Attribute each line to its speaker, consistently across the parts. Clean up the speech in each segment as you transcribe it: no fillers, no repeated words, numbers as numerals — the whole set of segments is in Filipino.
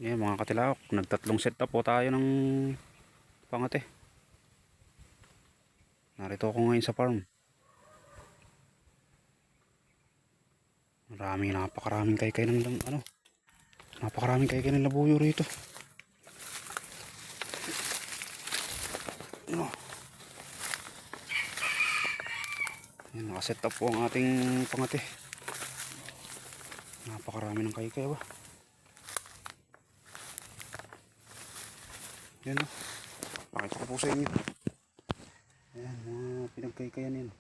Speaker 1: Yan mga katilaok, nagtatlong set up po tayo ng pangate. Narito ako ngayon sa farm. Napakaraming kaykay ng napakaraming kaykay ng labuyo rito. Yan, nakaset up po ang ating pangate. Napakarami ng kaykay ba. Yan o. Pakita ko po sa inyo. Ayan, mga pinagkaykayan yan.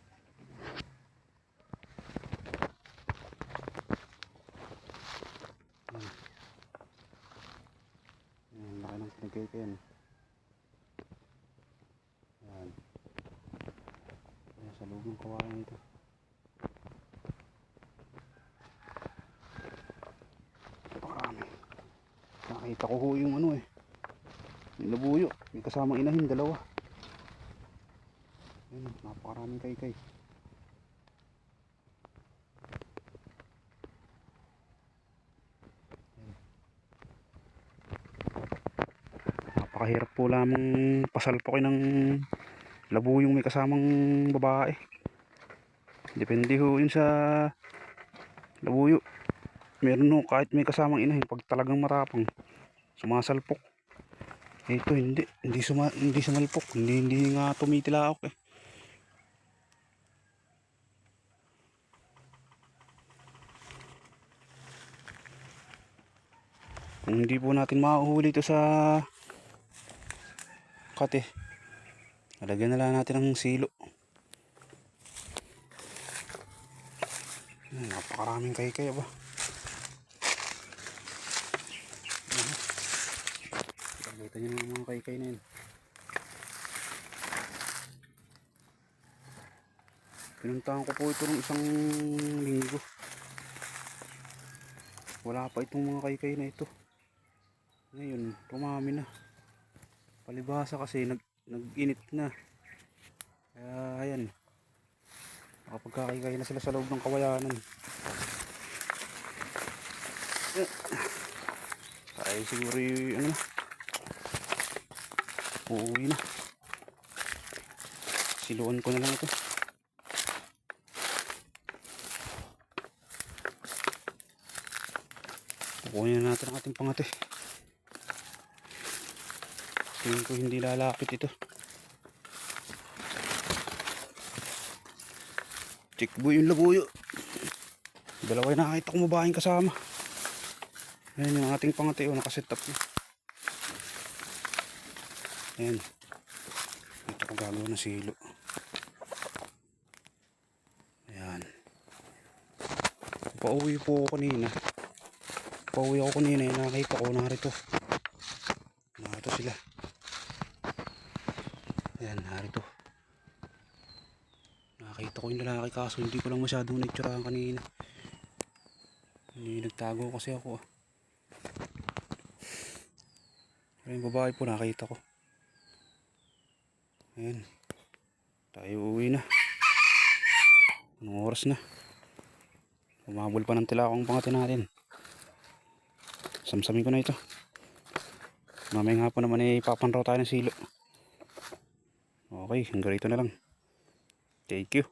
Speaker 1: Ayan, laki ng pinagkaykayan. Ayan. Ayan, sa loob ng kawayan ito. Napakarami. Nakita ko ho yung yung labuyo. May kasamang inahin, dalawa. Ayan, napakaraming kaykay. Napakahirap po lamang pasalpokin ng labuyong may kasamang babae. Depende ho yun sa labuyo. Meron ho kahit may kasamang inahin, pag talagang matapang sumasalpok. Ito hindi sumalpok, hindi nga tumitilaok eh. Kung hindi po natin mahuhuli ito sa kate, lalagyan na lang natin ng silo. Napakaraming kaykay ba. Kita nyo ng mga kaykay na yun. Pinuntahan ko po ito ng isang linggo. Wala pa itong mga kaykay na ito. Ngayon, tumami na. Palibhasa kasi nag-init na. Kaya ayan. Nakapagkakaykay na sila sa loob ng kawayanan. Ay siguro yung uuwi na. Siluan ko na lang ito. Kukunin na natin ang ating pangate. Tingin ko hindi lalapit ito. Tikboy yung labuyo. Dalawa yung nakakita ko mabaing kasama. Ayan yung ating pangate. Nakaset up na. Ayan. Ito ko gagawa ng silo. Ayan. Pauwi po ako kanina. Nakita ko narito. Narito sila. Ayan, narito. Nakita ko yung lalaki kaso hindi ko lang masyadong naitsurahan kanina. Hindi nagtago kasi ako. Pero yung babae po nakita ko. Ayan. Tayo uwi na. Anong oras na? Umabol pa ng tilakong pangati natin. Samsamin ko na ito. Mamaya nga po naman ipapanraw tayo ng silo. Okay, hanggang rito na lang. Thank you.